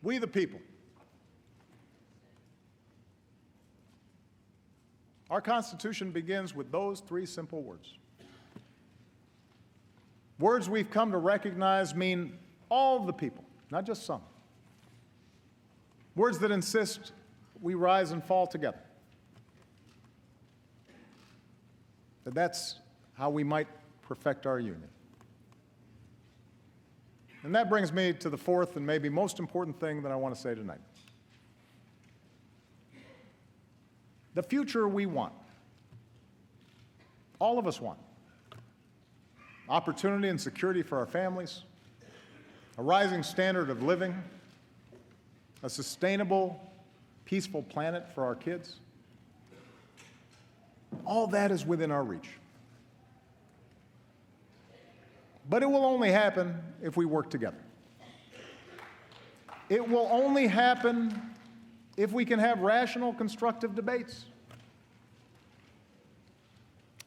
We the people. Our Constitution begins with those three simple words. Words we've come to recognize mean all of the people, not just some. Words that insist we rise and fall together. That's how we might perfect our union. And that brings me to the fourth and maybe most important thing that I want to say tonight. The future we want, all of us want. Opportunity and security for our families, a rising standard of living, a sustainable, peaceful planet for our kids. All that is within our reach. But it will only happen if we work together. It will only happen if we can have rational, constructive debates.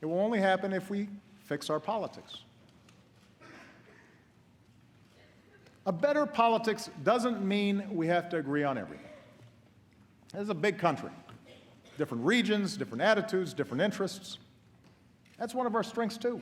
It will only happen if we fix our politics. A better politics doesn't mean we have to agree on everything. This is a big country. Different regions, different attitudes, different interests. That's one of our strengths, too.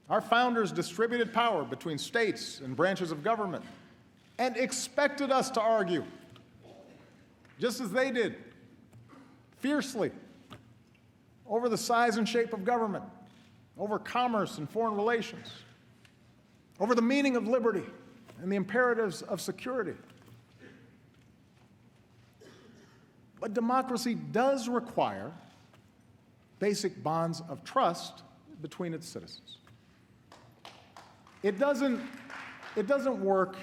Our founders distributed power between states and branches of government and expected us to argue, just as they did, fiercely, over the size and shape of government, over commerce and foreign relations, over the meaning of liberty and the imperatives of security. But democracy does require basic bonds of trust between its citizens. It doesn't work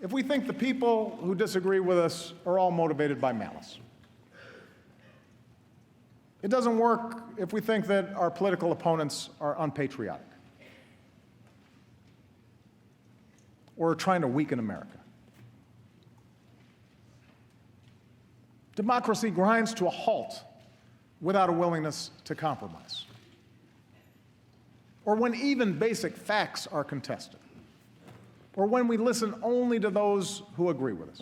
if we think the people who disagree with us are all motivated by malice. It doesn't work if we think that our political opponents are unpatriotic or are trying to weaken America. Democracy grinds to a halt without a willingness to compromise, or when even basic facts are contested, or when we listen only to those who agree with us.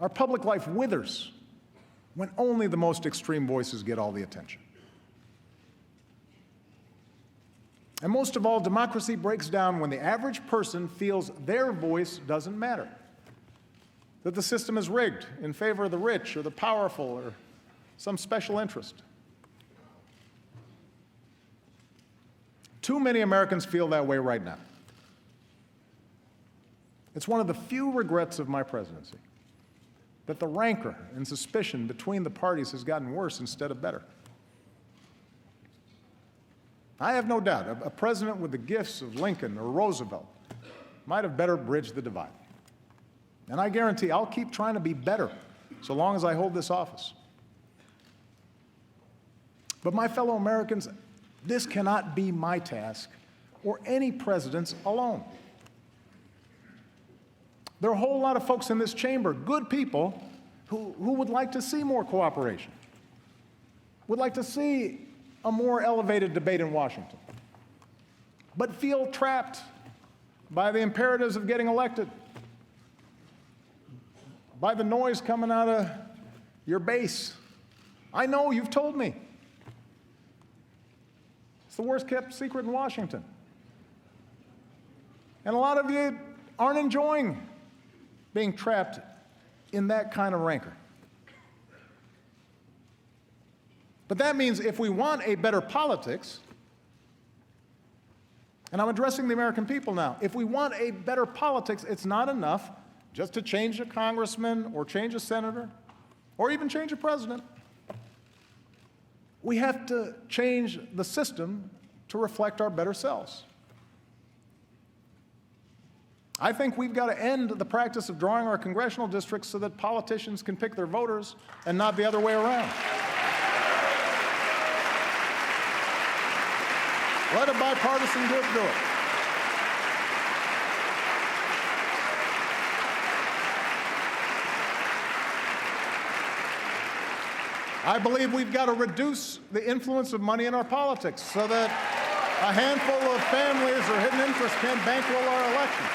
Our public life withers when only the most extreme voices get all the attention. And most of all, democracy breaks down when the average person feels their voice doesn't matter, that the system is rigged in favor of the rich or the powerful or some special interest. Too many Americans feel that way right now. It's one of the few regrets of my presidency that the rancor and suspicion between the parties has gotten worse instead of better. I have no doubt a president with the gifts of Lincoln or Roosevelt might have better bridged the divide. And I guarantee I'll keep trying to be better so long as I hold this office. But my fellow Americans, this cannot be my task or any president's alone. There are a whole lot of folks in this chamber, good people, who would like to see more cooperation, would like to see a more elevated debate in Washington, but feel trapped by the imperatives of getting elected, by the noise coming out of your base. I know, you've told me. It's the worst kept secret in Washington. And a lot of you aren't enjoying being trapped in that kind of rancor. But that means if we want a better politics, and I'm addressing the American people now, if we want a better politics, it's not enough just to change a congressman or change a senator or even change a president. We have to change the system to reflect our better selves. I think we've got to end the practice of drawing our congressional districts so that politicians can pick their voters and not the other way around. Let a bipartisan group do it. I believe we've got to reduce the influence of money in our politics so that A handful of families or hidden interests can't bankroll our elections.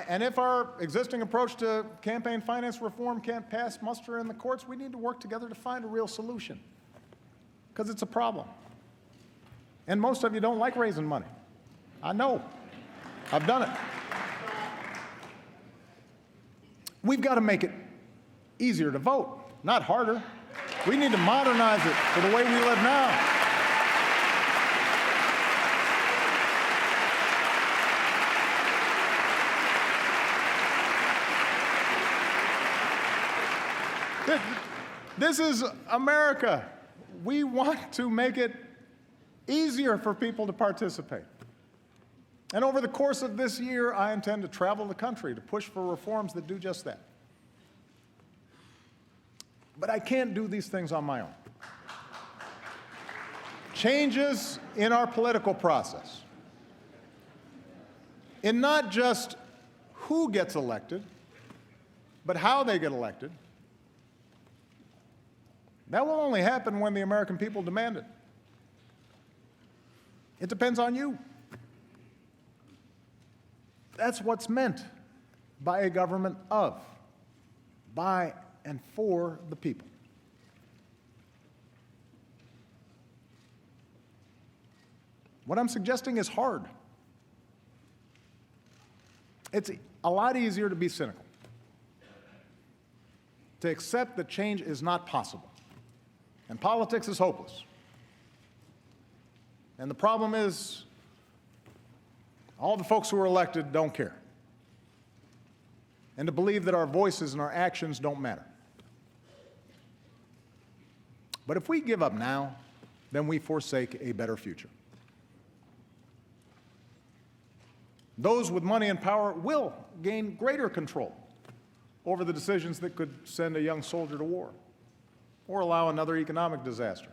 And if our existing approach to campaign finance reform can't pass muster in the courts, we need to work together to find a real solution, because it's a problem. And most of you don't like raising money. I know. I've done it. We've got to make it easier to vote, not harder. We need to modernize it for the way we live now. This is America. We want to make it easier for people to participate. And over the course of this year, I intend to travel the country to push for reforms that do just that. But I can't do these things on my own. Changes in our political process, in not just who gets elected, but how they get elected, that will only happen when the American people demand it. It depends on you. That's what's meant by a government of, by and for the people. What I'm suggesting is hard. It's a lot easier to be cynical, to accept that change is not possible. And politics is hopeless. And the problem is, all the folks who are elected don't care. And to believe that our voices and our actions don't matter. But if we give up now, then we forsake a better future. Those with money and power will gain greater control over the decisions that could send a young soldier to war, or allow another economic disaster,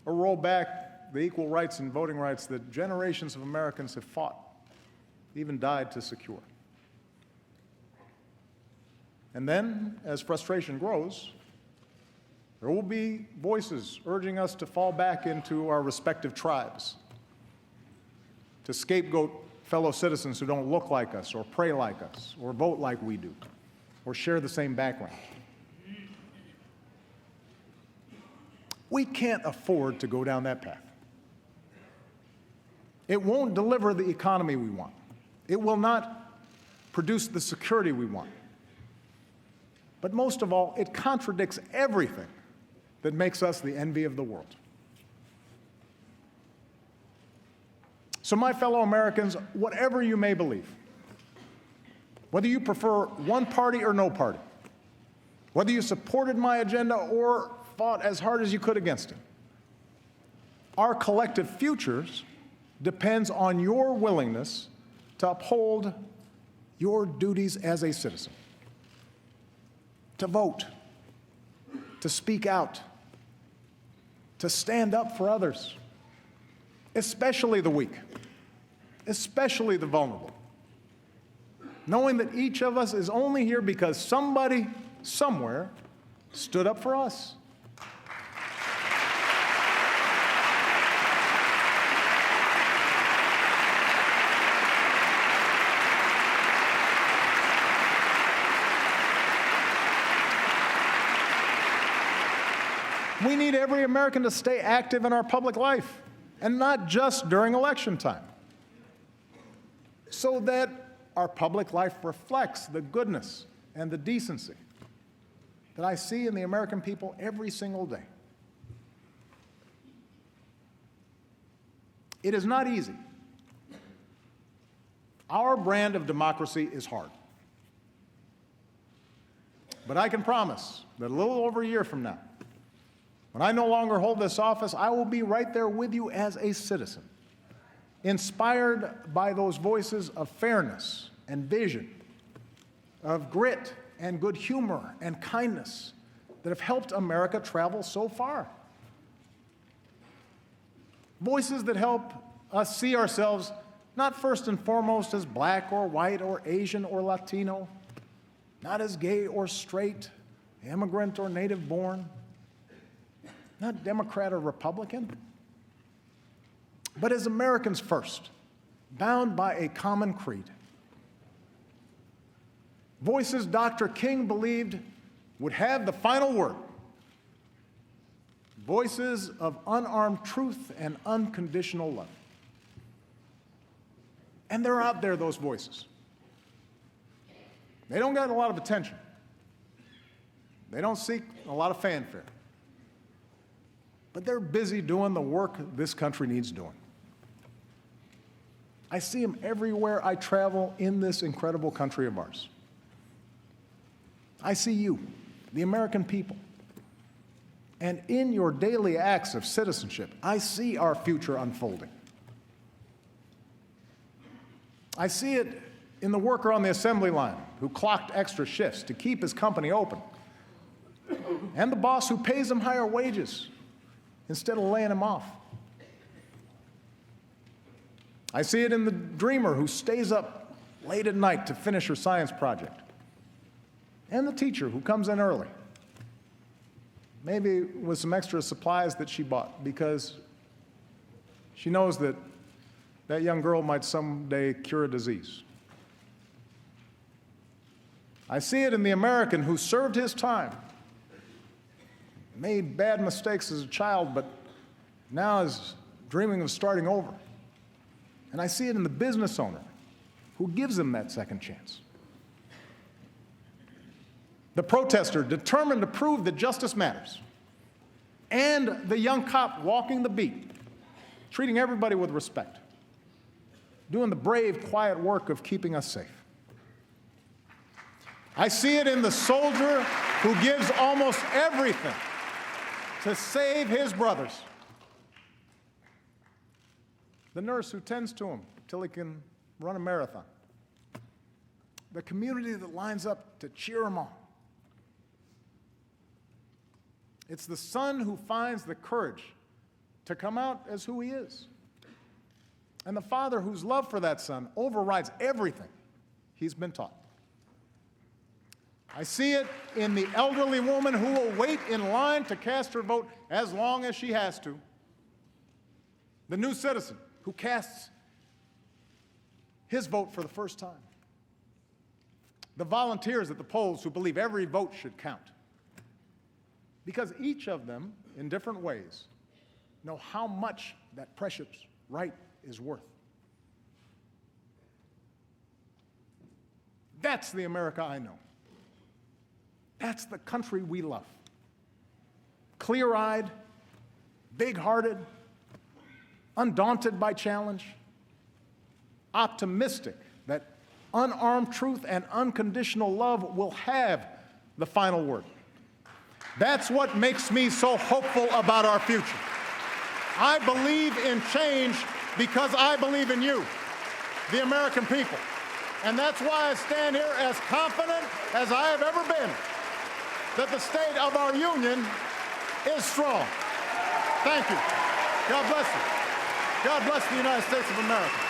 or roll back the equal rights and voting rights that generations of Americans have fought, even died to secure. And then, as frustration grows, there will be voices urging us to fall back into our respective tribes, to scapegoat fellow citizens who don't look like us, or pray like us, or vote like we do, or share the same background. We can't afford to go down that path. It won't deliver the economy we want. It will not produce the security we want. But most of all, it contradicts everything that makes us the envy of the world. So, my fellow Americans, whatever you may believe, whether you prefer one party or no party, whether you supported my agenda or fought as hard as you could against it, our collective futures depends on your willingness to uphold your duties as a citizen, to vote, to speak out, to stand up for others, especially the weak, especially the vulnerable, knowing that each of us is only here because somebody, somewhere, stood up for us. We need every American to stay active in our public life, and not just during election time, so that our public life reflects the goodness and the decency that I see in the American people every single day. It is not easy. Our brand of democracy is hard. But I can promise that a little over a year from now, when I no longer hold this office, I will be right there with you as a citizen, inspired by those voices of fairness and vision, of grit and good humor and kindness that have helped America travel so far. Voices that help us see ourselves not first and foremost as black or white or Asian or Latino, not as gay or straight, immigrant or native born, not Democrat or Republican, but as Americans first, bound by a common creed. Voices Dr. King believed would have the final word. Voices of unarmed truth and unconditional love. And they're out there, those voices. They don't get a lot of attention. They don't seek a lot of fanfare. But they're busy doing the work this country needs doing. I see them everywhere I travel in this incredible country of ours. I see you, the American people. And in your daily acts of citizenship, I see our future unfolding. I see it in the worker on the assembly line who clocked extra shifts to keep his company open, and the boss who pays him higher wages instead of laying him off. I see it in the dreamer who stays up late at night to finish her science project, and the teacher who comes in early, maybe with some extra supplies that she bought because she knows that that young girl might someday cure a disease. I see it in the American who served his time, made bad mistakes as a child, but now is dreaming of starting over. And I see it in the business owner who gives them that second chance. The protester determined to prove that justice matters. And the young cop walking the beat, treating everybody with respect, doing the brave, quiet work of keeping us safe. I see it in the soldier who gives almost everything to save his brothers. The nurse who tends to him till he can run a marathon. The community that lines up to cheer him on. It's the son who finds the courage to come out as who he is. And the father whose love for that son overrides everything he's been taught. I see it in the elderly woman who will wait in line to cast her vote as long as she has to. The new citizen who casts his vote for the first time. The volunteers at the polls who believe every vote should count. Because each of them, in different ways, know how much that precious right is worth. That's the America I know. That's the country we love. Clear-eyed, big-hearted, undaunted by challenge, optimistic that unarmed truth and unconditional love will have the final word. That's what makes me so hopeful about our future. I believe in change because I believe in you, the American people. And that's why I stand here as confident as I have ever been that the state of our union is strong. Thank you. God bless you. God bless the United States of America.